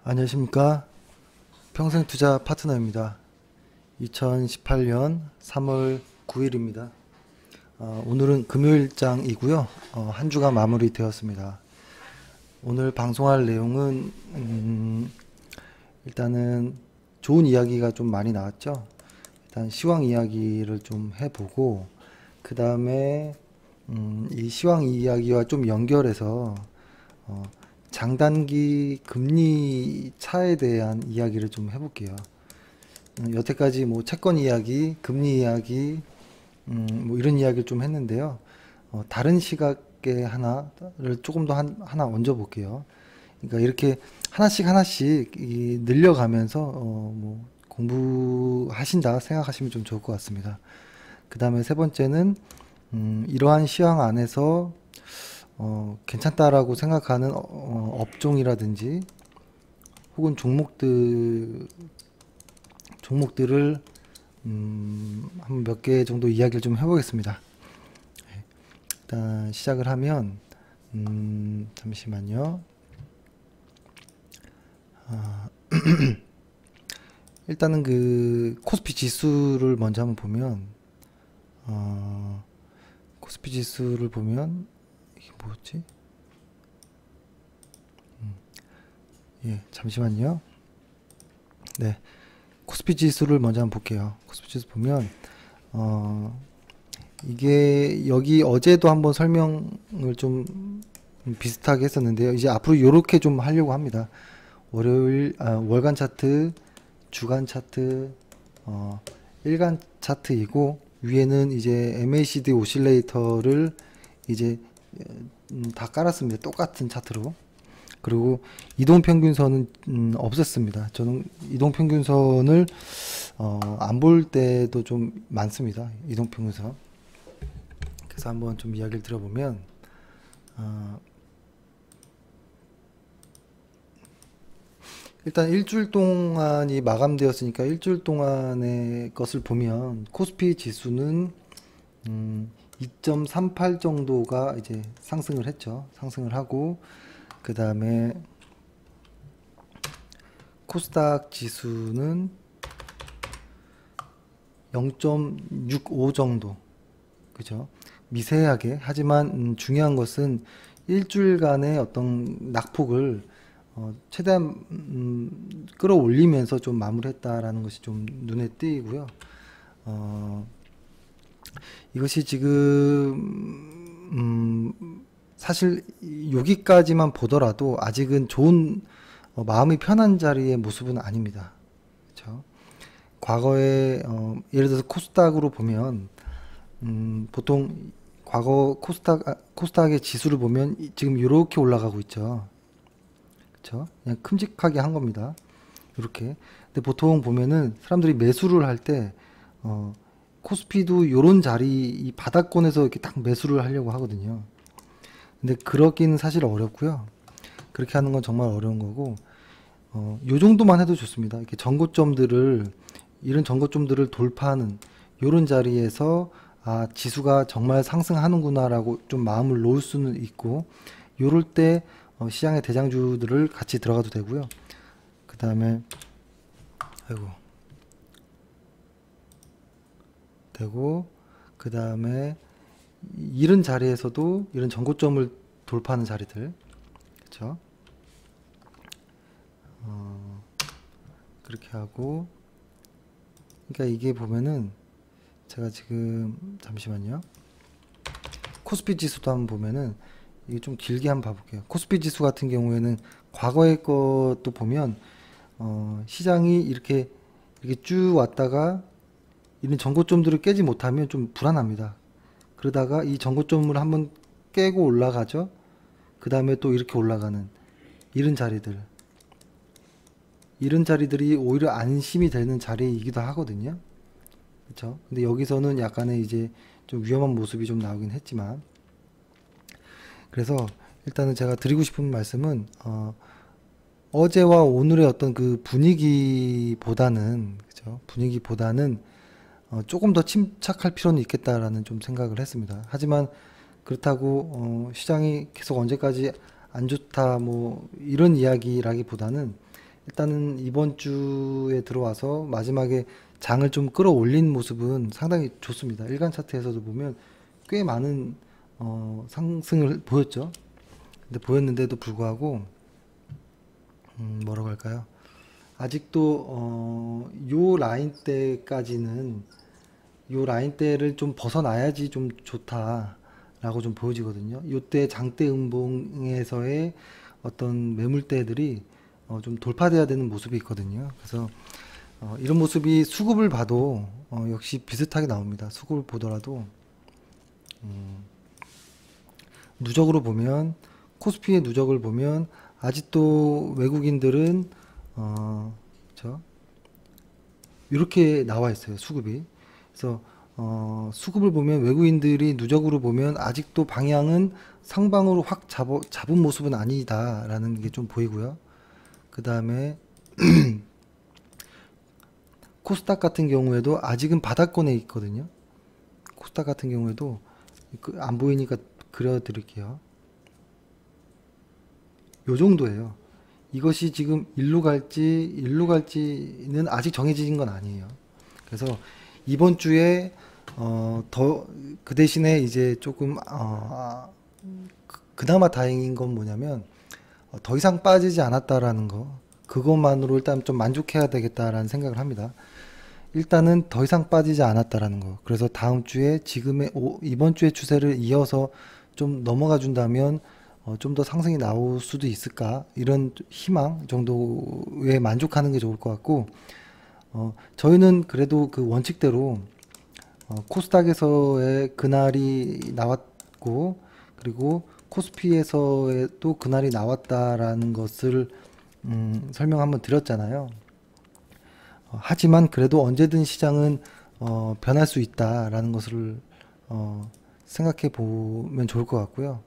안녕하십니까. 평생투자 파트너입니다. 2018년 3월 9일입니다. 오늘은 금요일장이고요. 한 주가 마무리되었습니다. 오늘 방송할 내용은 일단은 좋은 이야기가 좀 많이 나왔죠. 일단 시황 이야기를 좀 해보고 그 다음에 이 시황 이야기와 좀 연결해서 장단기 금리 차에 대한 이야기를 좀 해볼게요. 여태까지 뭐 채권 이야기, 금리 이야기, 뭐 이런 이야기를 좀 했는데요. 다른 시각의 하나를 조금 더 하나 얹어 볼게요. 그러니까 이렇게 하나씩 늘려가면서 뭐 공부하신다 생각하시면 좀 좋을 것 같습니다. 그 다음에 세 번째는 이러한 시황 안에서 괜찮다라고 생각하는 업종이라든지 혹은 종목들을 한 몇 개 정도 이야기를 좀 해보겠습니다. 일단 시작을 하면 잠시만요. 일단은 그 코스피 지수를 먼저 한번 보면 코스피 지수를 보면 이게 뭐였지? 예, 잠시만요. 네, 코스피 지수를 먼저 한번 볼게요. 코스피 지수 보면 이게 여기 어제도 한번 설명을 좀 비슷하게 했었는데요. 이제 앞으로 이렇게 좀 하려고 합니다. 월간 차트, 주간 차트, 일간 차트이고 위에는 이제 MACD 오실레이터를 이제 다 깔았습니다. 똑같은 차트로. 그리고 이동평균선은 없앴습니다. 저는 이동평균선을 안 볼 때도 좀 많습니다. 이동평균선. 그래서 한번 좀 이야기를 들어보면 일단 일주일 동안이 마감되었으니까 일주일 동안의 것을 보면 코스피 지수는 2.38 정도가 이제 상승을 했죠. 상승을 하고 그 다음에 코스닥 지수는 0.65 정도, 그죠? 미세하게. 하지만 중요한 것은 일주일간의 어떤 낙폭을 최대한 끌어올리면서 좀 마무리했다라는 것이 좀 눈에 띄고요. 이것이 지금 사실 여기까지만 보더라도 아직은 좋은 마음이 편한 자리의 모습은 아닙니다. 그렇죠? 과거에 예를 들어서 코스닥으로 보면 보통 과거 코스닥의 지수를 보면 지금 이렇게 올라가고 있죠. 그렇죠? 그냥 큼직하게 한 겁니다. 이렇게. 근데 보통 보면은 사람들이 매수를 할 때 코스피도 요런 자리 이 바닥권에서 이렇게 딱 매수를 하려고 하거든요. 근데 그러기는 사실 어렵고요. 그렇게 하는 건 정말 어려운 거고 요 정도만 해도 좋습니다. 이렇게 이런 전고점들을 돌파하는 요런 자리에서 지수가 정말 상승하는구나 라고 좀 마음을 놓을 수는 있고, 요럴 때 시장의 대장주들을 같이 들어가도 되고요. 그 다음에 그 다음에 이런 자리에서도 이런 전고점을 돌파하는 자리들, 그렇죠? 그렇게 하고, 그러니까 이게 보면은 제가 지금 잠시만요. 코스피 지수도 한번 보면은 이게 좀 길게 한번 봐볼게요. 코스피 지수 같은 경우에는 과거의 것도 보면 시장이 이렇게 쭉 왔다가 이런 전고점들을 깨지 못하면 좀 불안합니다. 그러다가 이 전고점을 한번 깨고 올라가죠. 그 다음에 또 이렇게 올라가는 이런 자리들이 오히려 안심이 되는 자리이기도 하거든요. 그렇죠? 근데 여기서는 약간의 이제 좀 위험한 모습이 좀 나오긴 했지만, 그래서 일단은 제가 드리고 싶은 말씀은 어제와 오늘의 어떤 그 분위기보다는, 그죠? 분위기보다는 조금 더 침착할 필요는 있겠다라는 좀 생각을 했습니다. 하지만 그렇다고 시장이 계속 언제까지 안 좋다 뭐 이런 이야기라기보다는 일단은 이번 주에 들어와서 마지막에 장을 좀 끌어올린 모습은 상당히 좋습니다. 일간 차트에서도 보면 꽤 많은 상승을 보였죠. 근데 보였는데도 불구하고 뭐라고 할까요? 아직도 요 라인대까지는 요 라인대를 좀 벗어나야지 좀 좋다라고 좀 보여지거든요. 요때 장대 음봉에서의 어떤 매물대들이 좀 돌파돼야 되는 모습이 있거든요. 그래서 이런 모습이 수급을 봐도 역시 비슷하게 나옵니다. 수급을 보더라도 누적으로 보면 코스피의 누적을 보면 아직도 외국인들은 이렇게 나와 있어요. 수급이. 그래서 수급을 보면 외국인들이 누적으로 보면 아직도 방향은 상방으로 확 잡은 모습은 아니다라는 게 좀 보이고요. 그 다음에 코스닥 같은 경우에도 아직은 바닥권에 있거든요. 코스닥 같은 경우에도 안 보이니까 그려드릴게요. 요 정도예요. 이것이 지금 일로 갈지는 아직 정해진 건 아니에요. 그래서 이번 주에 그 대신에 이제 조금 그나마 다행인 건 뭐냐면 더 이상 빠지지 않았다라는 거, 그것만으로 일단 좀 만족해야 되겠다라는 생각을 합니다. 일단은 더 이상 빠지지 않았다라는 거. 그래서 다음 주에 이번 주의 추세를 이어서 좀 넘어가 준다면 좀 더 상승이 나올 수도 있을까, 이런 희망 정도에 만족하는 게 좋을 것 같고, 저희는 그래도 그 원칙대로 코스닥에서의 그날이 나왔고, 그리고 코스피에서의 또 그날이 나왔다라는 것을 설명 한번 드렸잖아요. 하지만 그래도 언제든 시장은 변할 수 있다라는 것을 생각해 보면 좋을 것 같고요.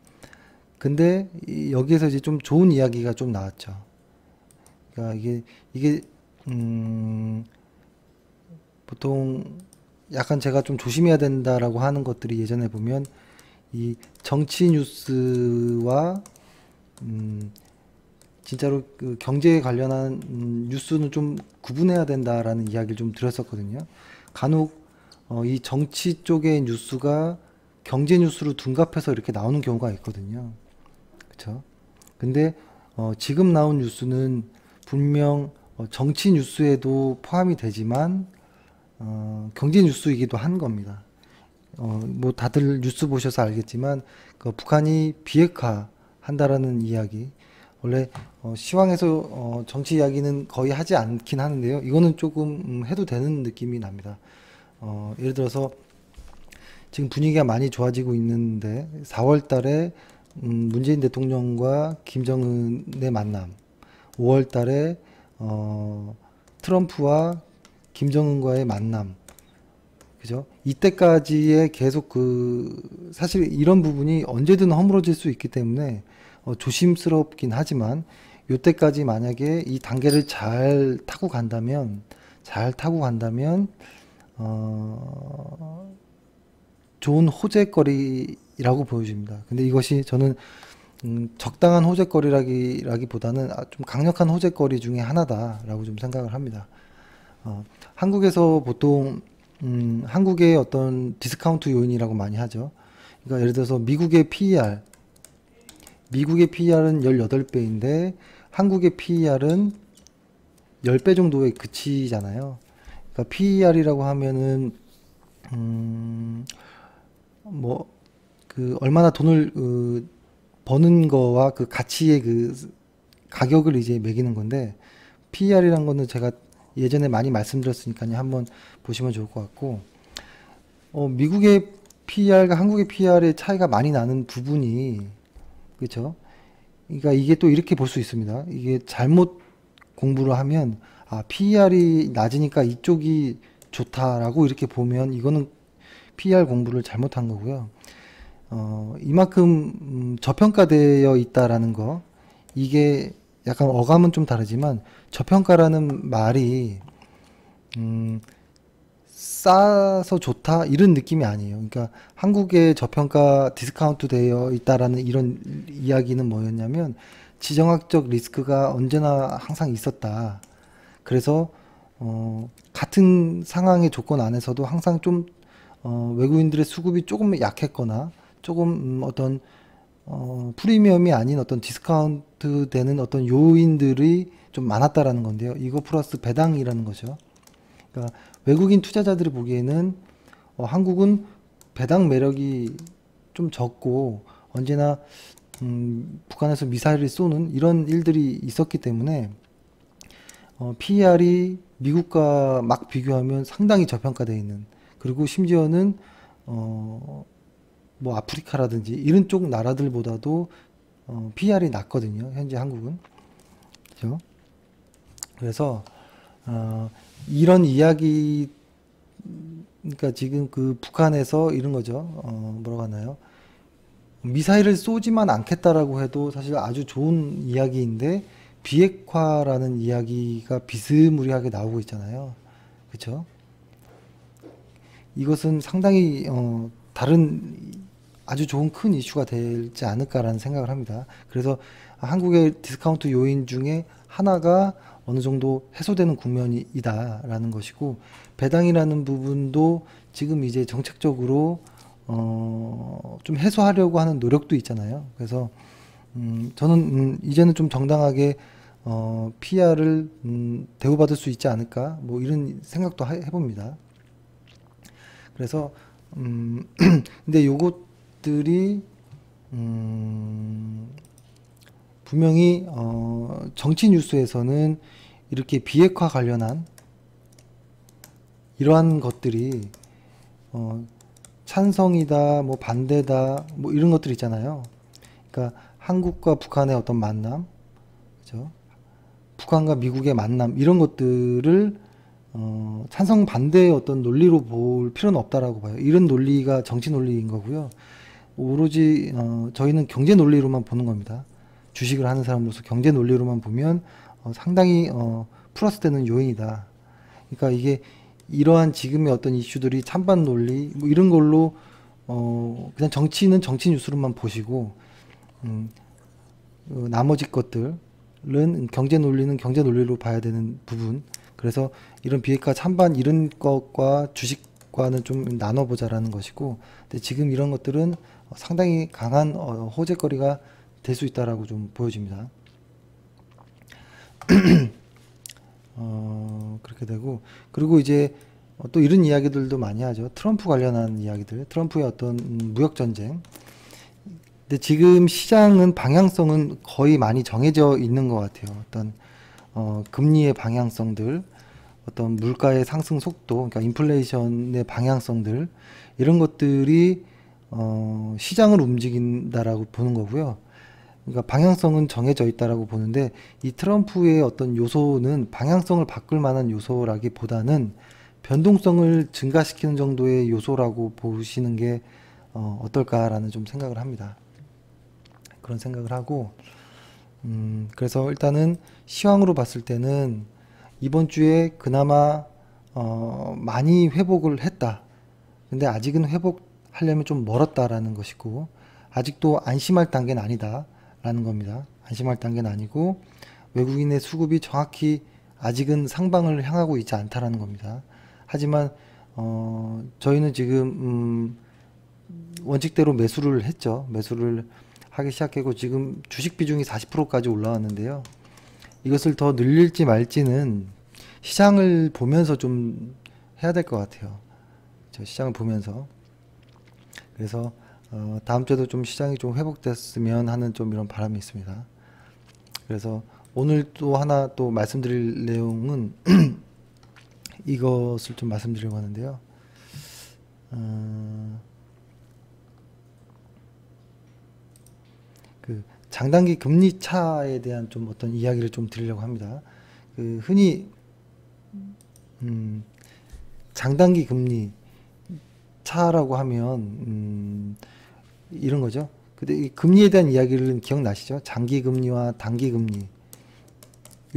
근데 여기에서 이제 좀 좋은 이야기가 좀 나왔죠. 그러니까 이게 보통 약간 제가 좀 조심해야 된다라고 하는 것들이, 예전에 보면 이 정치 뉴스와 진짜로 그 경제에 관련한 뉴스는 좀 구분해야 된다라는 이야기를 좀 드렸었거든요. 간혹 이 정치 쪽의 뉴스가 경제 뉴스로 둔갑해서 이렇게 나오는 경우가 있거든요. 그쵸? 근데 지금 나온 뉴스는 분명 정치 뉴스에도 포함이 되지만 경제 뉴스이기도 한 겁니다. 뭐 다들 뉴스 보셔서 알겠지만 그 북한이 비핵화 한다라는 이야기, 원래 시황에서 정치 이야기는 거의 하지 않긴 하는데요. 이거는 조금 해도 되는 느낌이 납니다. 예를 들어서 지금 분위기가 많이 좋아지고 있는데 4월 달에 문재인 대통령과 김정은의 만남, 5월 달에 트럼프와 김정은과의 만남, 그죠? 이때까지의 계속 사실 이런 부분이 언제든 허물어질 수 있기 때문에 조심스럽긴 하지만, 요때까지 만약에 이 단계를 잘 타고 간다면 좋은 호재거리라고 보여집니다. 근데 이것이 저는 적당한 호재거리라기보다는 좀 강력한 호재거리 중에 하나다라고 좀 생각을 합니다. 한국에서 보통 한국의 어떤 디스카운트 요인이라고 많이 하죠. 그러니까 예를 들어서 미국의 PER은 18배인데 한국의 PER은 10배 정도에 그치잖아요. 그러니까 PER이라고 하면은 뭐 얼마나 돈을 버는 거와 그 가치의 그 가격을 이제 매기는 건데, PER이란 거는 제가 예전에 많이 말씀드렸으니까요. 한번 보시면 좋을 것 같고, 미국의 PER과 한국의 PER의 차이가 많이 나는 부분이, 그렇죠? 그러니까 이게 또 이렇게 볼 수 있습니다. 이게 잘못 공부를 하면 PER이 낮으니까 이쪽이 좋다라고 이렇게 보면 이거는 PER 공부를 잘못한 거고요. 이만큼 저평가되어 있다라는 거, 이게 약간 어감은 좀 다르지만 저평가라는 말이 싸서 좋다 이런 느낌이 아니에요. 그러니까 한국의 저평가 디스카운트 되어 있다라는 이런 이야기는 뭐였냐면 지정학적 리스크가 언제나 항상 있었다. 그래서 같은 상황의 조건 안에서도 항상 좀 외국인들의 수급이 조금 약했거나 조금 어떤 프리미엄이 아닌 어떤 디스카운트 되는 어떤 요인들이 좀 많았다라는 건데요. 이거 플러스 배당이라는 거죠. 그러니까 외국인 투자자들이 보기에는 한국은 배당 매력이 좀 적고 언제나 북한에서 미사일을 쏘는 이런 일들이 있었기 때문에 PER이 미국과 막 비교하면 상당히 저평가되어 있는, 그리고 심지어는 뭐 아프리카라든지 이런 쪽 나라들보다도 PER이 낮거든요. 현재 한국은. 그죠? 그래서 이런 이야기, 그러니까 지금 그 북한에서 이런 거죠. 뭐라고 하나요? 미사일을 쏘지만 않겠다라고 해도 사실 아주 좋은 이야기인데 비핵화라는 이야기가 비스무리하게 나오고 있잖아요. 그렇죠? 이것은 상당히 다른 아주 좋은 큰 이슈가 되지 않을까라는 생각을 합니다. 그래서 한국의 디스카운트 요인 중에 하나가 어느 정도 해소되는 국면이다라는 것이고, 배당이라는 부분도 지금 이제 정책적으로 좀 해소하려고 하는 노력도 있잖아요. 그래서 저는 이제는 좀 정당하게 PR을 대우받을 수 있지 않을까, 뭐 이런 생각도 해봅니다. 그래서 근데 요것들이 분명히 정치 뉴스에서는 이렇게 비핵화 관련한 이러한 것들이 찬성이다, 뭐 반대다, 뭐 이런 것들 있잖아요. 그러니까 한국과 북한의 어떤 만남, 그죠? 북한과 미국의 만남, 이런 것들을 찬성 반대의 어떤 논리로 볼 필요는 없다라고 봐요. 이런 논리가 정치 논리인 거고요. 오로지 저희는 경제 논리로만 보는 겁니다. 주식을 하는 사람으로서 경제 논리로만 보면 상당히 플러스 되는 요인이다. 그러니까 이게 이러한 지금의 어떤 이슈들이 찬반 논리 뭐 이런 걸로 그냥 정치는 정치 뉴스로만 보시고 나머지 것들은 경제 논리는 경제 논리로 봐야 되는 부분. 그래서 이런 비핵화 찬반 이런 것과 주식과는 좀 나눠보자라는 것이고, 근데 지금 이런 것들은 상당히 강한 호재거리가 될 수 있다라고 좀 보여집니다. 그렇게 되고, 그리고 이제 또 이런 이야기들도 많이 하죠. 트럼프 관련한 이야기들, 트럼프의 어떤 무역 전쟁. 근데 지금 시장은 방향성은 거의 많이 정해져 있는 것 같아요. 어떤 금리의 방향성들, 어떤 물가의 상승 속도, 그러니까 인플레이션의 방향성들, 이런 것들이 시장을 움직인다라고 보는 거고요. 그러니까 방향성은 정해져 있다라고 보는데, 이 트럼프의 어떤 요소는 방향성을 바꿀 만한 요소라기보다는 변동성을 증가시키는 정도의 요소라고 보시는 게 어떨까라는 좀 생각을 합니다. 그런 생각을 하고, 그래서 일단은 시황으로 봤을 때는 이번 주에 그나마 많이 회복을 했다. 근데 아직은 회복하려면 좀 멀었다라는 것이고, 아직도 안심할 단계는 아니다 라는 겁니다. 안심할 단계는 아니고 외국인의 수급이 정확히 아직은 상방을 향하고 있지 않다라는 겁니다. 하지만 저희는 지금 원칙대로 매수를 했죠. 매수를 하기 시작했고 지금 주식 비중이 40%까지 올라왔는데요. 이것을 더 늘릴지 말지는 시장을 보면서 좀 해야 될 것 같아요. 시장을 보면서. 그래서 다음 주에도 좀 시장이 좀 회복됐으면 하는 좀 이런 바람이 있습니다. 그래서 오늘 또 하나 또 말씀드릴 내용은 이것을 좀 말씀드리려고 하는데요. 그 장단기 금리 차에 대한 좀 어떤 이야기를 좀 드리려고 합니다. 그 흔히 장단기 금리 차라고 하면 이런 거죠. 근데 이 금리에 대한 이야기를 기억나시죠? 장기 금리와 단기 금리.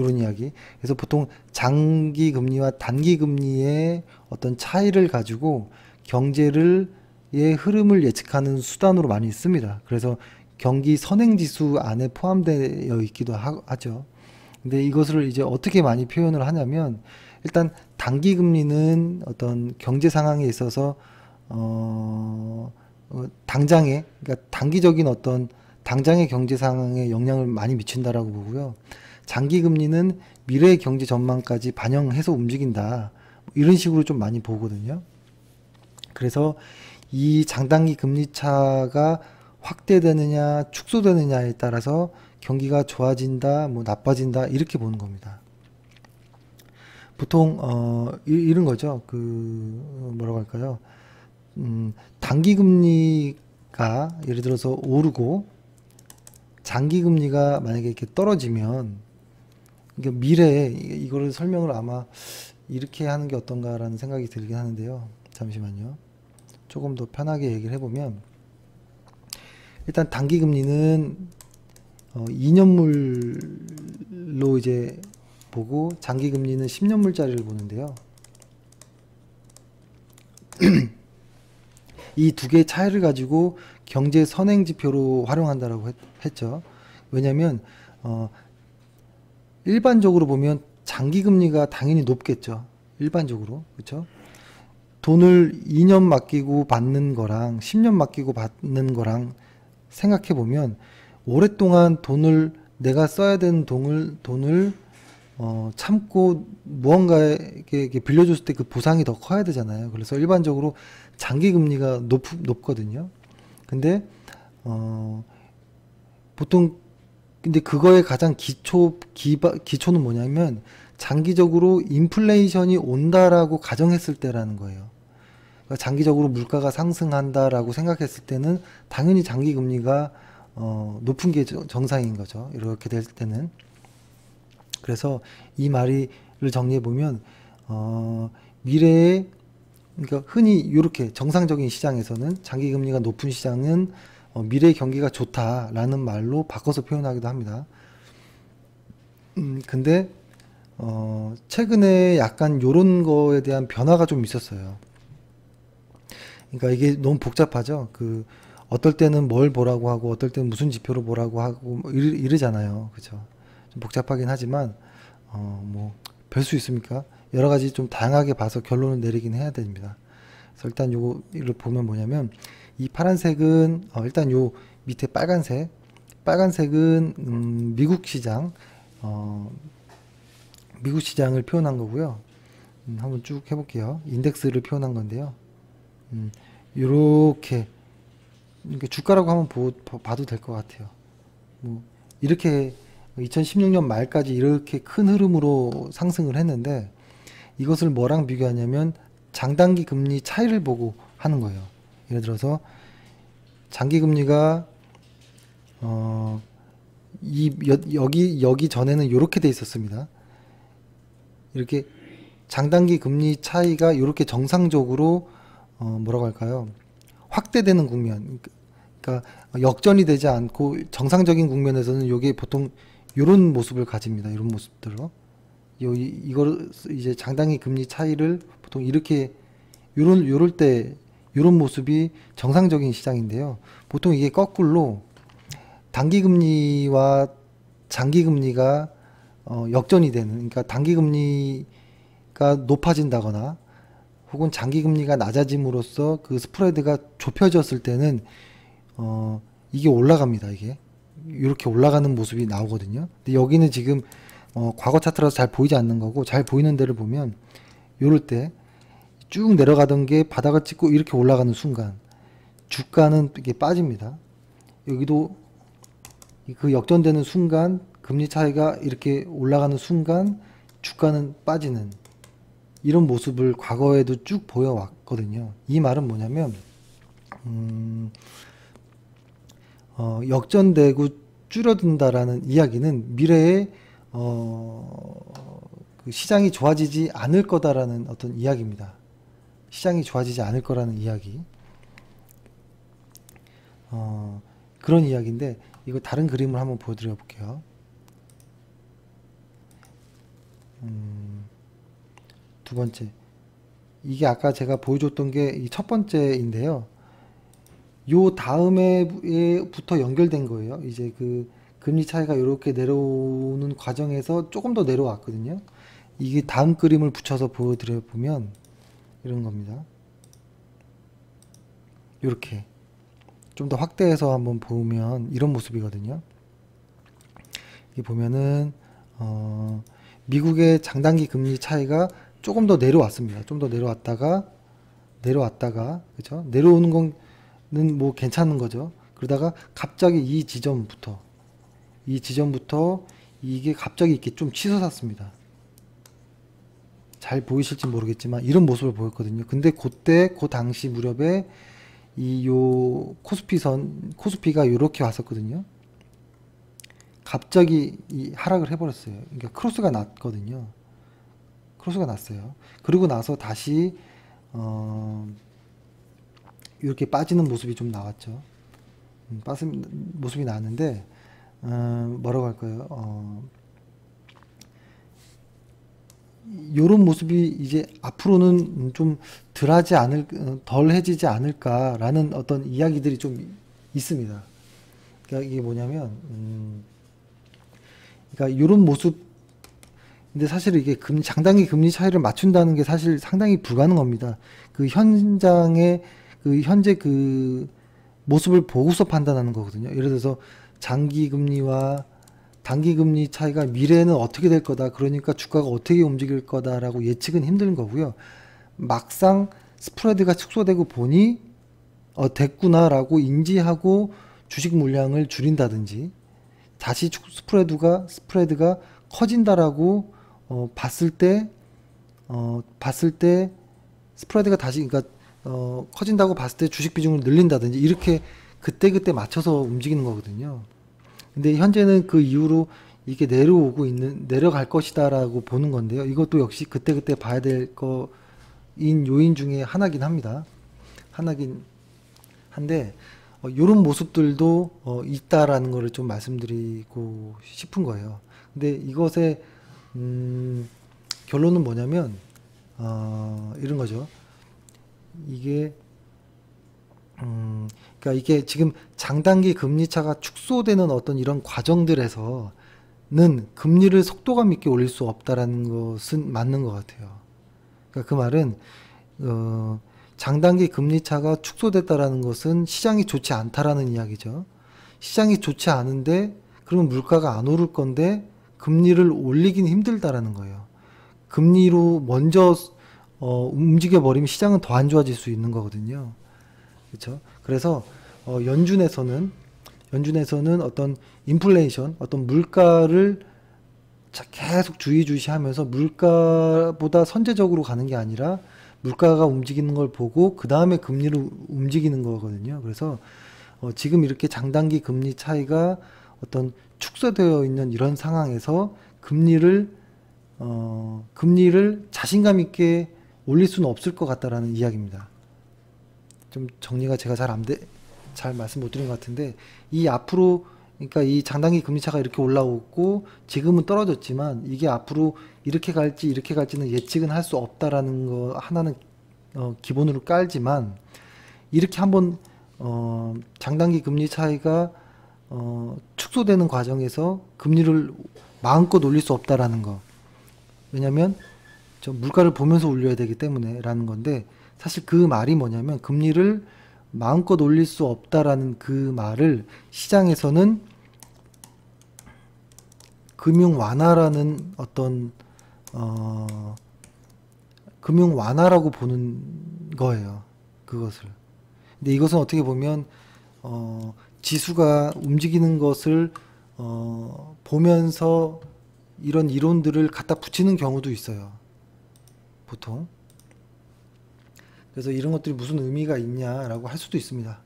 이런 이야기. 그래서 보통 장기 금리와 단기 금리의 어떤 차이를 가지고 경제의 흐름을 예측하는 수단으로 많이 씁니다. 그래서 경기 선행지수 안에 포함되어 있기도 하죠. 근데 이것을 이제 어떻게 많이 표현을 하냐면, 일단 단기 금리는 어떤 경제 상황에 있어서 당장에, 그러니까 단기적인 어떤 당장의 경제 상황에 영향을 많이 미친다라고 보고요. 장기 금리는 미래의 경제 전망까지 반영해서 움직인다, 이런 식으로 좀 많이 보거든요. 그래서 이 장단기 금리 차가 확대되느냐 축소되느냐에 따라서 경기가 좋아진다, 뭐 나빠진다, 이렇게 보는 겁니다. 보통 이런 거죠. 그 뭐라고 할까요? 단기 금리가 예를 들어서 오르고 장기 금리가 만약에 이렇게 떨어지면, 이게 미래에 이거를 설명을 아마 이렇게 하는 게 어떤가라는 생각이 들긴 하는데요. 잠시만요. 조금 더 편하게 얘기를 해보면, 일단 단기 금리는 2년물로 이제 보고, 장기 금리는 10년물짜리를 보는데요. 이 두 개의 차이를 가지고 경제 선행 지표로 활용한다라고 했죠. 왜냐면 일반적으로 보면 장기 금리가 당연히 높겠죠. 일반적으로. 그렇죠? 돈을 2년 맡기고 받는 거랑 10년 맡기고 받는 거랑 생각해 보면, 오랫동안 내가 써야 되는 돈을 참고 무언가에게 빌려줬을 때 그 보상이 더 커야 되잖아요. 그래서 일반적으로 장기 금리가 높거든요. 근데 보통, 근데 그거의 가장 기초는 뭐냐면, 장기적으로 인플레이션이 온다라고 가정했을 때라는 거예요. 그러니까 장기적으로 물가가 상승한다라고 생각했을 때는 당연히 장기 금리가 높은 게 정상인 거죠. 이렇게 될 때는. 그래서 이 말을 정리해 보면, 미래에, 그러니까 흔히 이렇게 정상적인 시장에서는 장기 금리가 높은 시장은 미래의 경기가 좋다라는 말로 바꿔서 표현하기도 합니다. 근데 최근에 약간 요런 거에 대한 변화가 좀 있었어요. 그러니까 이게 너무 복잡하죠. 어떨 때는 뭘 보라고 하고, 어떨 때는 무슨 지표로 보라고 하고, 뭐 이러잖아요. 그죠? 좀 복잡하긴 하지만, 뭐, 별 수 있습니까? 여러 가지 좀 다양하게 봐서 결론을 내리긴 해야 됩니다. 그래서 일단 이걸 보면 뭐냐면, 이 파란색은, 일단 요 밑에 빨간색은, 미국 시장을 표현한 거고요. 한번 쭉 해볼게요. 인덱스를 표현한 건데요. 요렇게, 주가라고 한번 봐도 될 것 같아요. 뭐 이렇게 2016년 말까지 이렇게 큰 흐름으로 상승을 했는데, 이것을 뭐랑 비교하냐면 장단기 금리 차이를 보고 하는 거예요. 예를 들어서 장기 금리가 여기 전에는 이렇게 돼 있었습니다. 이렇게 장단기 금리 차이가 이렇게 정상적으로 뭐라고 할까요? 확대되는 국면, 그러니까 역전이 되지 않고 정상적인 국면에서는 이게 보통 이런 모습을 가집니다. 이런 모습들로 이걸 이제 장단기 금리 차이를 보통 이렇게 요럴 때 이런 모습이 정상적인 시장인데요. 보통 이게 거꾸로 단기 금리와 장기 금리가 역전이 되는, 그러니까 단기 금리가 높아진다거나 혹은 장기 금리가 낮아짐으로써 그 스프레드가 좁혀졌을 때는 이게 올라갑니다. 이게 이렇게 올라가는 모습이 나오거든요. 근데 여기는 지금 과거 차트라서 잘 보이지 않는 거고, 잘 보이는 데를 보면 요럴 때 쭉 내려가던 게 바닥을 찍고 이렇게 올라가는 순간 주가는 이게 빠집니다. 여기도 그 역전되는 순간, 금리 차이가 이렇게 올라가는 순간 주가는 빠지는, 이런 모습을 과거에도 쭉 보여왔거든요. 이 말은 뭐냐면, 역전되고 줄어든다라는 이야기는 미래에 그 시장이 좋아지지 않을 거다라는 어떤 이야기입니다. 시장이 좋아지지 않을 거라는 이야기. 그런 이야기인데, 이거 다른 그림을 한번 보여드려 볼게요. 두 번째, 이게 아까 제가 보여줬던 게 이 첫 번째인데요. 요 다음에부터 연결된 거예요. 이제 그 금리 차이가 이렇게 내려오는 과정에서 조금 더 내려왔거든요. 이게 다음 그림을 붙여서 보여드려 보면 이런 겁니다. 이렇게 좀 더 확대해서 한번 보면 이런 모습이거든요. 이 보면은 미국의 장단기 금리 차이가 조금 더 내려왔습니다. 좀 더 내려왔다가 그죠? 내려오는 거는 뭐 괜찮은 거죠. 그러다가 갑자기 이 지점부터 이게 갑자기 이렇게 좀 치솟았습니다. 잘 보이실지 모르겠지만 이런 모습을 보였거든요. 근데 그 당시 무렵에 요 코스피가 이렇게 왔었거든요. 갑자기 이 하락을 해버렸어요. 그러니까 크로스가 났거든요. 크로스가 났어요. 그리고 나서 다시 이렇게 빠지는 모습이 좀 나왔죠. 빠진 모습이 나왔는데 뭐라고 할까요? 요런 모습이 이제 앞으로는 좀 덜해지지 않을까라는 어떤 이야기들이 좀 있습니다. 그러니까 이게 뭐냐면, 그러니까 요런 모습, 근데 사실 이게 장단기 금리 차이를 맞춘다는 게 사실 상당히 불가능합니다. 그 현장의 현재 그 모습을 보고서 판단하는 거거든요. 예를 들어서 장기 금리와 단기 금리 차이가 미래에는 어떻게 될 거다. 그러니까 주가가 어떻게 움직일 거다라고 예측은 힘든 거고요. 막상 스프레드가 축소되고 보니 됐구나라고 인지하고 주식 물량을 줄인다든지 다시 스프레드가 커진다라고 봤을 때 스프레드가 다시 그러니까 커진다고 봤을 때 주식 비중을 늘린다든지 이렇게 그때그때 맞춰서 움직이는 거거든요. 근데 현재는 그 이후로 이게 내려갈 것이다라고 보는 건데요. 이것도 역시 그때그때 봐야 될 거인 요인 중에 하나긴 합니다. 하나긴 한데, 요런 모습들도 있다라는 거를 좀 말씀드리고 싶은 거예요. 근데 이것의, 결론은 뭐냐면, 이런 거죠. 이게, 그러니까 이게 지금 장단기 금리차가 축소되는 어떤 이런 과정들에서는 금리를 속도감 있게 올릴 수 없다라는 것은 맞는 것 같아요. 그러니까 그 말은 장단기 금리차가 축소됐다라는 것은 시장이 좋지 않다라는 이야기죠. 시장이 좋지 않은데 그러면 물가가 안 오를 건데 금리를 올리긴 힘들다라는 거예요. 금리로 먼저 움직여 버리면 시장은 더 안 좋아질 수 있는 거거든요. 그렇죠? 그래서 연준에서는 어떤 인플레이션, 어떤 물가를 계속 주의하면서 물가보다 선제적으로 가는 게 아니라 물가가 움직이는 걸 보고 그 다음에 금리를 움직이는 거거든요. 그래서 지금 이렇게 장단기 금리 차이가 어떤 축소되어 있는 이런 상황에서 금리를 자신감 있게 올릴 수는 없을 것 같다라는 이야기입니다. 좀 정리가 제가 잘 말씀 못 드린 것 같은데 앞으로 그러니까 이 장단기 금리차가 이렇게 올라오고 지금은 떨어졌지만 이게 앞으로 이렇게 갈지는 예측은 할 수 없다라는 거 하나는 기본으로 깔지만 이렇게 한번 장단기 금리 차이가 축소되는 과정에서 금리를 마음껏 올릴 수 없다라는 거. 왜냐면 물가를 보면서 올려야 되기 때문에라는 건데 사실 그 말이 뭐냐면 금리를 마음껏 올릴 수 없다라는 그 말을 시장에서는 금융 완화라는 어떤 금융 완화라고 보는 거예요. 그것을. 근데 이것은 어떻게 보면 지수가 움직이는 것을 보면서 이런 이론들을 갖다 붙이는 경우도 있어요. 보통. 그래서 이런 것들이 무슨 의미가 있냐라고 할 수도 있습니다.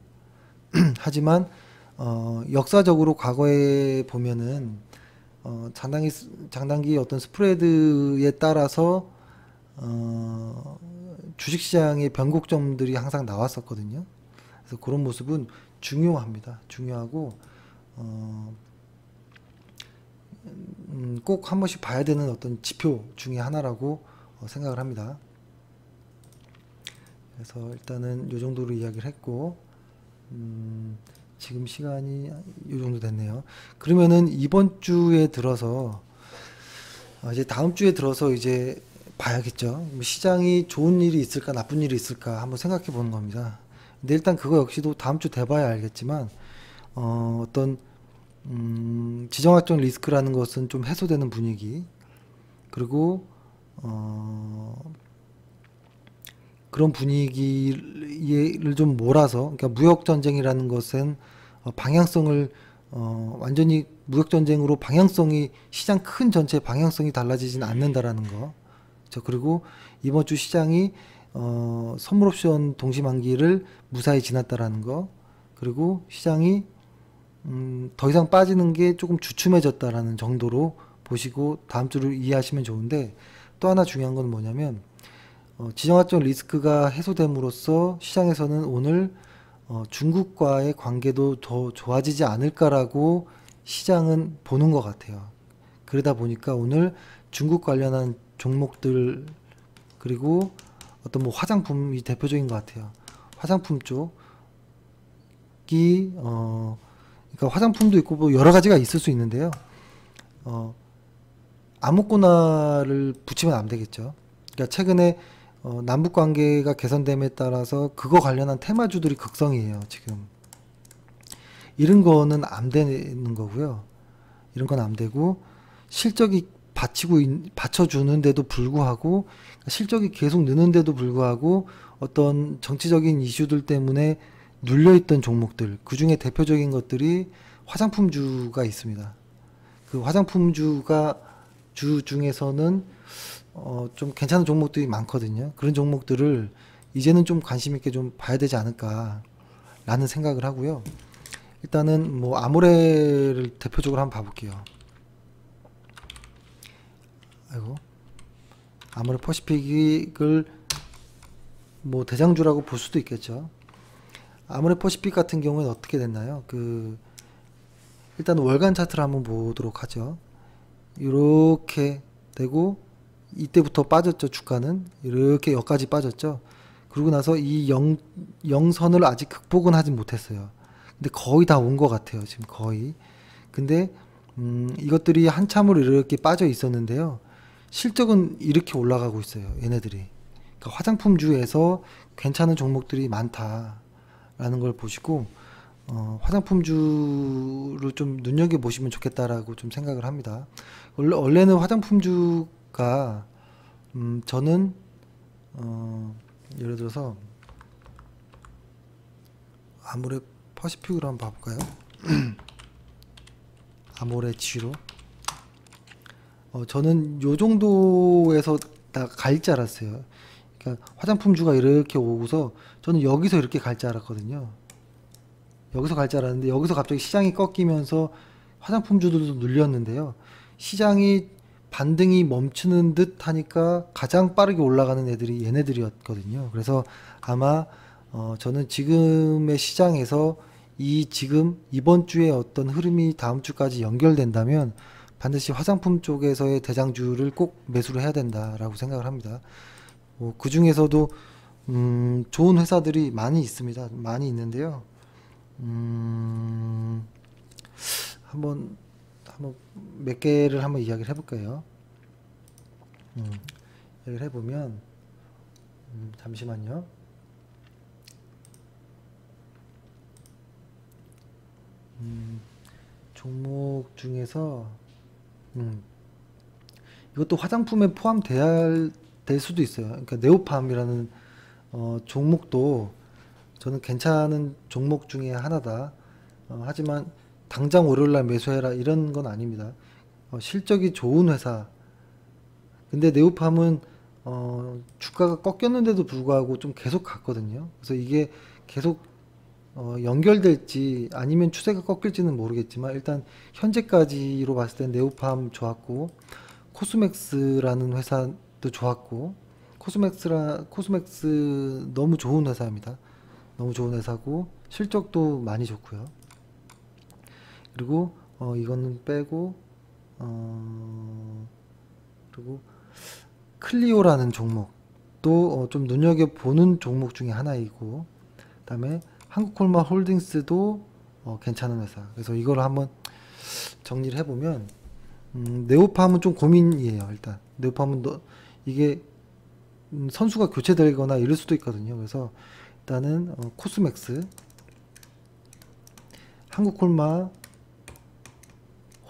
하지만 역사적으로 과거에 보면은 장단기 어떤 스프레드에 따라서 주식시장의 변곡점들이 항상 나왔었거든요. 그래서 그런 모습은 중요합니다. 중요하고 꼭 한 번씩 봐야 되는 어떤 지표 중에 하나라고 생각을 합니다. 그래서 일단은 요 정도로 이야기를 했고, 지금 시간이 요 정도 됐네요. 그러면은 이번 주에 들어서 이제 다음 주에 들어서 이제 봐야겠죠. 시장이 좋은 일이 있을까 나쁜 일이 있을까 한번 생각해 보는 겁니다. 근데 일단 그거 역시도 다음 주 돼봐야 알겠지만 어떤 지정학적 리스크라는 것은 좀 해소되는 분위기, 그리고 그런 분위기를 좀 몰아서, 그러니까 무역 전쟁이라는 것은 방향성을 완전히 무역 전쟁으로 방향성이, 시장 큰 전체의 방향성이 달라지진 않는다라는 거. 그리고 이번 주 시장이 선물 옵션 동시 만기를 무사히 지났다라는 거. 그리고 시장이 더 이상 빠지는 게 조금 주춤해졌다라는 정도로 보시고 다음 주를 이해하시면 좋은데, 또 하나 중요한 건 뭐냐면 지정학적 리스크가 해소됨으로써 시장에서는 오늘 중국과의 관계도 더 좋아지지 않을까라고 시장은 보는 것 같아요. 그러다 보니까 오늘 중국 관련한 종목들, 그리고 어떤 뭐 화장품이 대표적인 것 같아요. 화장품 쪽이 그러니까 화장품도 있고 뭐 여러 가지가 있을 수 있는데요. 아무거나를 붙이면 안 되겠죠. 그러니까 최근에 남북 관계가 개선됨에 따라서 그거 관련한 테마주들이 극성이에요, 지금. 이런 거는 안 되는 거고요. 이런 건 안 되고, 실적이 받쳐주는데도 불구하고, 실적이 계속 느는데도 불구하고, 어떤 정치적인 이슈들 때문에 눌려있던 종목들, 그 중에 대표적인 것들이 화장품주가 있습니다. 그 화장품주가 주 중에서는 좀 괜찮은 종목들이 많거든요. 그런 종목들을 이제는 좀 관심 있게 좀 봐야 되지 않을까 라는 생각을 하고요. 일단은 뭐 아모레를 대표적으로 한번 봐볼게요. 아이고, 아모레 퍼시픽을 뭐 대장주라고 볼 수도 있겠죠. 아모레 퍼시픽 같은 경우에는 어떻게 됐나요? 일단 월간 차트를 한번 보도록 하죠. 이렇게 되고, 이때부터 빠졌죠. 주가는 이렇게 여기까지 빠졌죠. 그러고 나서 이 영선을 아직 극복은 하진 못했어요. 근데 거의 다 온 것 같아요, 지금 거의. 근데 이것들이 한참으로 이렇게 빠져 있었는데요, 실적은 이렇게 올라가고 있어요, 얘네들이. 그러니까 화장품주에서 괜찮은 종목들이 많다라는 걸 보시고 화장품주를 좀 눈여겨 보시면 좋겠다라고 좀 생각을 합니다. 원래는 화장품주가 저는 예를 들어서 아모레 퍼시픽으로 한번 봐볼까요? 아모레 지로 저는 요 정도에서 다 갈 줄 알았어요. 그러니까 화장품주가 이렇게 오고서 저는 여기서 이렇게 갈 줄 알았거든요. 여기서 갈 줄 알았는데 여기서 갑자기 시장이 꺾이면서 화장품주들도 눌렸는데요. 시장이 반등이 멈추는 듯 하니까 가장 빠르게 올라가는 애들이 얘네들이었거든요. 그래서 아마 저는 지금의 시장에서 지금 이번 주에 어떤 흐름이 다음 주까지 연결된다면 반드시 화장품 쪽에서의 대장주를 꼭 매수를 해야 된다라고 생각을 합니다. 그 중에서도 좋은 회사들이 많이 있습니다. 많이 있는데요. 한번 몇 개를 한번 이야기를 해볼까요? 이야기를 해보면 잠시만요. 종목 중에서 이것도 화장품에 될 수도 있어요. 그러니까 네오팜이라는 종목도 저는 괜찮은 종목 중에 하나다. 하지만 당장 월요일날 매수해라 이런 건 아닙니다. 실적이 좋은 회사. 근데 네오팜은 주가가 꺾였는데도 불구하고 좀 계속 갔거든요. 그래서 이게 계속 연결될지 아니면 추세가 꺾일지는 모르겠지만 일단 현재까지로 봤을 땐 네오팜 좋았고, 코스맥스라는 회사도 좋았고, 코스맥스 너무 좋은 회사입니다. 너무 좋은 회사고 실적도 많이 좋고요. 그리고 이거는 빼고 그리고 클리오라는 종목도 좀 눈여겨보는 종목 중에 하나이고, 그 다음에 한국콜마 홀딩스도 괜찮은 회사. 그래서 이걸 한번 정리를 해보면, 네오팜은 좀 고민이에요. 일단 네오팜은 이게 선수가 교체되거나 이럴 수도 있거든요. 그래서 일단은 코스맥스, 한국콜마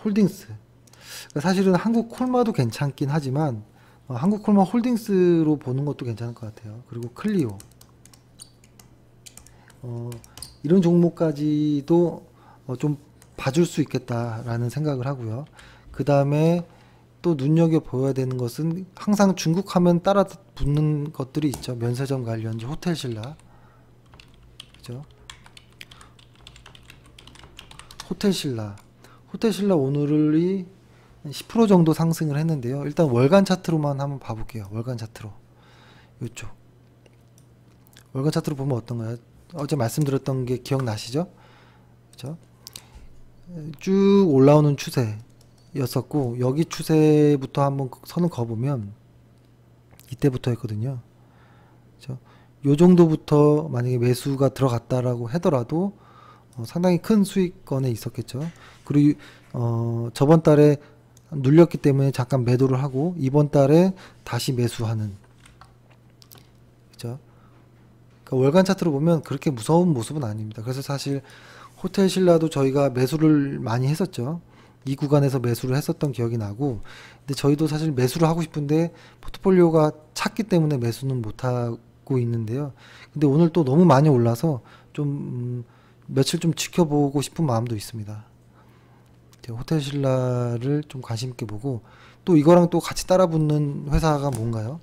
홀딩스. 그러니까 사실은 한국콜마도 괜찮긴 하지만 한국콜마 홀딩스로 보는 것도 괜찮을 것 같아요. 그리고 클리오, 이런 종목까지도 좀 봐줄 수 있겠다라는 생각을 하고요. 그 다음에 또 눈여겨보아야 되는 것은 항상 중국 하면 따라 붙는 것들이 있죠. 면세점 관련주, 호텔신라, 그죠? 호텔신라 오늘이 10% 정도 상승을 했는데요. 일단 월간 차트로만 한번 봐볼게요. 월간 차트로, 이쪽 월간 차트로 보면 어떤가요? 어제 말씀드렸던 게 기억나시죠? 그죠? 쭉 올라오는 추세였었고, 여기 추세부터 한번 선을 그어보면 이때부터였거든요. 그죠? 요 정도부터 만약에 매수가 들어갔다라고 하더라도 상당히 큰 수익권에 있었겠죠. 그리고 저번 달에 눌렸기 때문에 잠깐 매도를 하고 이번 달에 다시 매수하는, 그죠? 그러니까 월간 차트로 보면 그렇게 무서운 모습은 아닙니다. 그래서 사실 호텔신라도 저희가 매수를 많이 했었죠. 이 구간에서 매수를 했었던 기억이 나고, 근데 저희도 사실 매수를 하고 싶은데 포트폴리오가 찼기 때문에 매수는 못하고 있는데요. 근데 오늘 또 너무 많이 올라서 좀 며칠 좀 지켜보고 싶은 마음도 있습니다. 호텔신라를 좀 관심 있게 보고, 또 이거랑 또 같이 따라 붙는 회사가 뭔가요?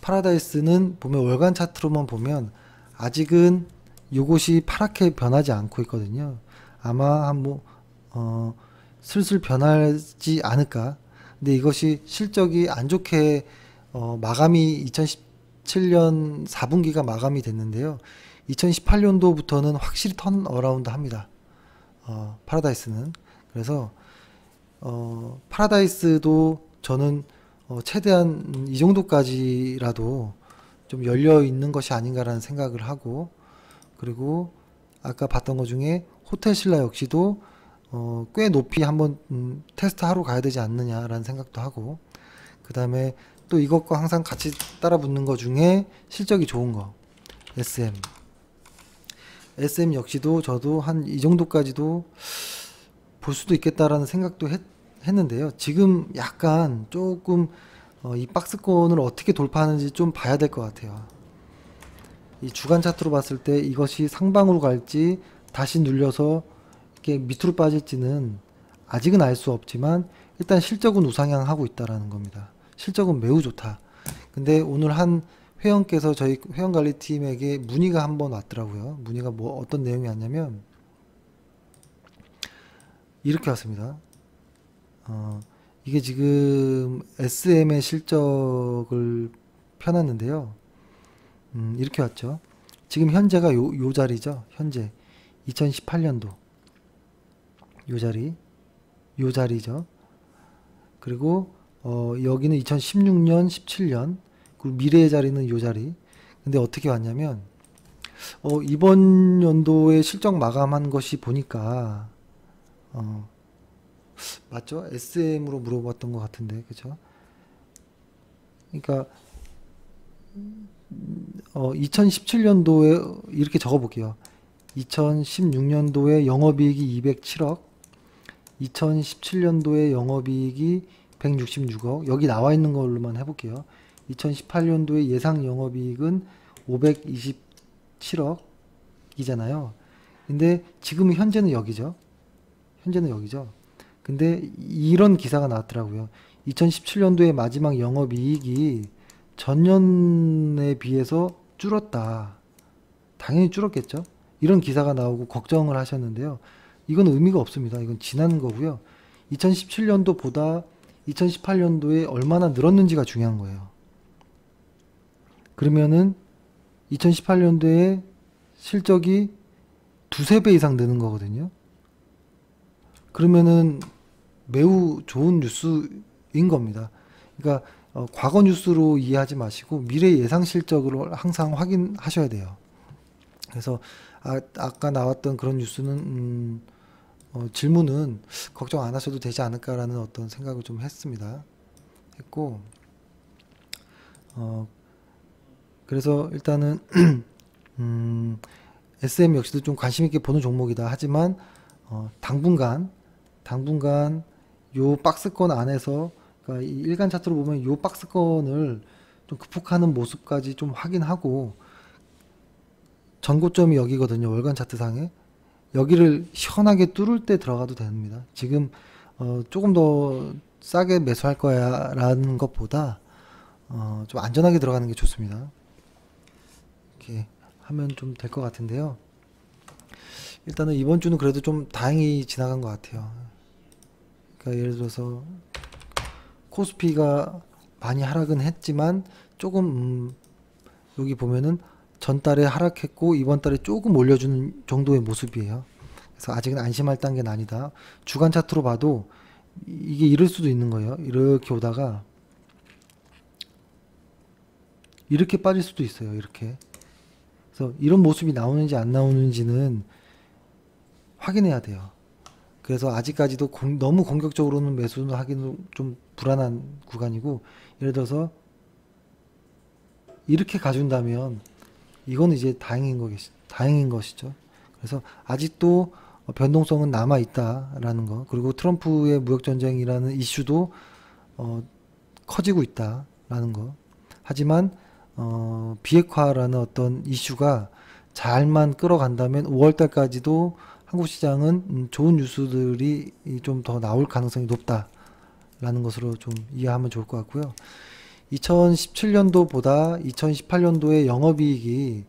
파라다이스는 보면 월간 차트로만 보면 아직은 요것이 파랗게 변하지 않고 있거든요. 아마 슬슬 변하지 않을까. 근데 이것이 실적이 안 좋게 마감이 2017년 4분기가 마감이 됐는데요. 2018년도부터는 확실히 턴 어라운드 합니다. 파라다이스는. 그래서 파라다이스도 저는 최대한 이 정도까지라도 좀 열려 있는 것이 아닌가라는 생각을 하고, 그리고 아까 봤던 것 중에 호텔신라 역시도 꽤 높이 한번 테스트 하러 가야 되지 않느냐라는 생각도 하고, 그 다음에 또 이것과 항상 같이 따라 붙는 것 중에 실적이 좋은 거 SM 역시도 저도 한 이 정도까지도 볼 수도 있겠다라는 생각도 했는데요. 지금 약간 조금 이 박스권을 어떻게 돌파하는지 좀 봐야 될 것 같아요. 이 주간 차트로 봤을 때 이것이 상방으로 갈지 다시 눌려서 이렇게 밑으로 빠질지는 아직은 알 수 없지만 일단 실적은 우상향하고 있다라는 겁니다. 실적은 매우 좋다. 근데 오늘 한 회원께서 저희 회원관리팀에게 문의가 한번 왔더라고요. 문의가 어떤 내용이 왔냐면 이렇게 왔습니다. 이게 지금 SM의 실적을 펴놨는데요. 이렇게 왔죠. 지금 현재가 요 자리죠. 현재 2018년도 요 자리죠. 그리고 여기는 2016년, 17년, 그리고 미래의 자리는 요 자리. 근데 어떻게 왔냐면 이번 연도에 실적 마감한 것이 보니까 맞죠? SM으로 물어봤던 것 같은데, 그죠? 그러니까 2017년도에 이렇게 적어볼게요. 2016년도에 영업이익이 207억, 2017년도에 영업이익이 166억, 여기 나와 있는 걸로만 해볼게요. 2018년도에 예상 영업이익은 527억이잖아요. 근데 지금 현재는 여기죠. 근데 이런 기사가 나왔더라고요. 2017년도에 마지막 영업이익이 전년에 비해서 줄었다. 당연히 줄었겠죠. 이런 기사가 나오고 걱정을 하셨는데요. 이건 의미가 없습니다. 이건 지난 거고요. 2017년도보다 2018년도에 얼마나 늘었는지가 중요한 거예요. 그러면은 2018년도에 실적이 두세 배 이상 느는 거거든요. 그러면은 매우 좋은 뉴스인 겁니다. 그러니까 과거 뉴스로 이해하지 마시고 미래 예상 실적으로 항상 확인하셔야 돼요. 그래서 아까 나왔던 그런 뉴스는 질문은 걱정 안 하셔도 되지 않을까라는 어떤 생각을 좀 했고 그래서 일단은 SM 역시도 좀 관심 있게 보는 종목이다. 하지만 당분간 요 박스권 안에서, 그러니까 이 일간 차트로 보면 요 박스권을 좀 극복하는 모습까지 좀 확인하고, 전고점이 여기거든요. 월간 차트상에. 여기를 시원하게 뚫을 때 들어가도 됩니다. 지금 조금 더 싸게 매수할 거야 라는 것보다 좀 안전하게 들어가는 게 좋습니다. 이렇게 하면 좀 될 것 같은데요. 일단은 이번 주는 그래도 좀 다행히 지나간 것 같아요. 그러니까 예를 들어서 코스피가 많이 하락은 했지만 조금 여기 보면은 전달에 하락했고 이번 달에 조금 올려주는 정도의 모습이에요. 그래서 아직은 안심할 단계는 아니다. 주간 차트로 봐도 이게 이럴 수도 있는 거예요. 이렇게 오다가 이렇게 빠질 수도 있어요. 이렇게. 그래서 이런 모습이 나오는지 안 나오는지는 확인해야 돼요. 그래서 아직까지도 너무 공격적으로는 매수를 하기는 좀 불안한 구간이고, 예를 들어서 이렇게 가준다면 이건 이제 다행인 것이죠. 그래서 아직도 변동성은 남아 있다라는 거, 그리고 트럼프의 무역 전쟁이라는 이슈도 커지고 있다라는 거. 하지만 비핵화라는 어떤 이슈가 잘만 끌어간다면 5월 달까지도 한국 시장은 좋은 뉴스들이 좀 더 나올 가능성이 높다라는 것으로 좀 이해하면 좋을 것 같고요. 2017년도보다 2018년도의 영업이익이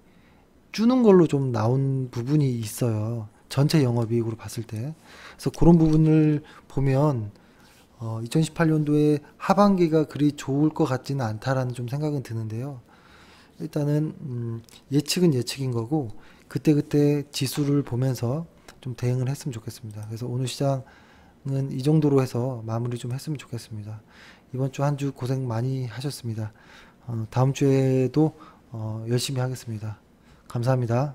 주는 걸로 좀 나온 부분이 있어요. 전체 영업이익으로 봤을 때. 그래서 그런 부분을 보면 2018년도에 하반기가 그리 좋을 것 같지는 않다라는 좀 생각은 드는데요. 일단은 예측은 예측인 거고 그때그때 지수를 보면서 좀 대응을 했으면 좋겠습니다. 그래서 오늘 시장은 이 정도로 해서 마무리 좀 했으면 좋겠습니다. 이번 주 한 주 고생 많이 하셨습니다. 다음 주에도 열심히 하겠습니다. 감사합니다.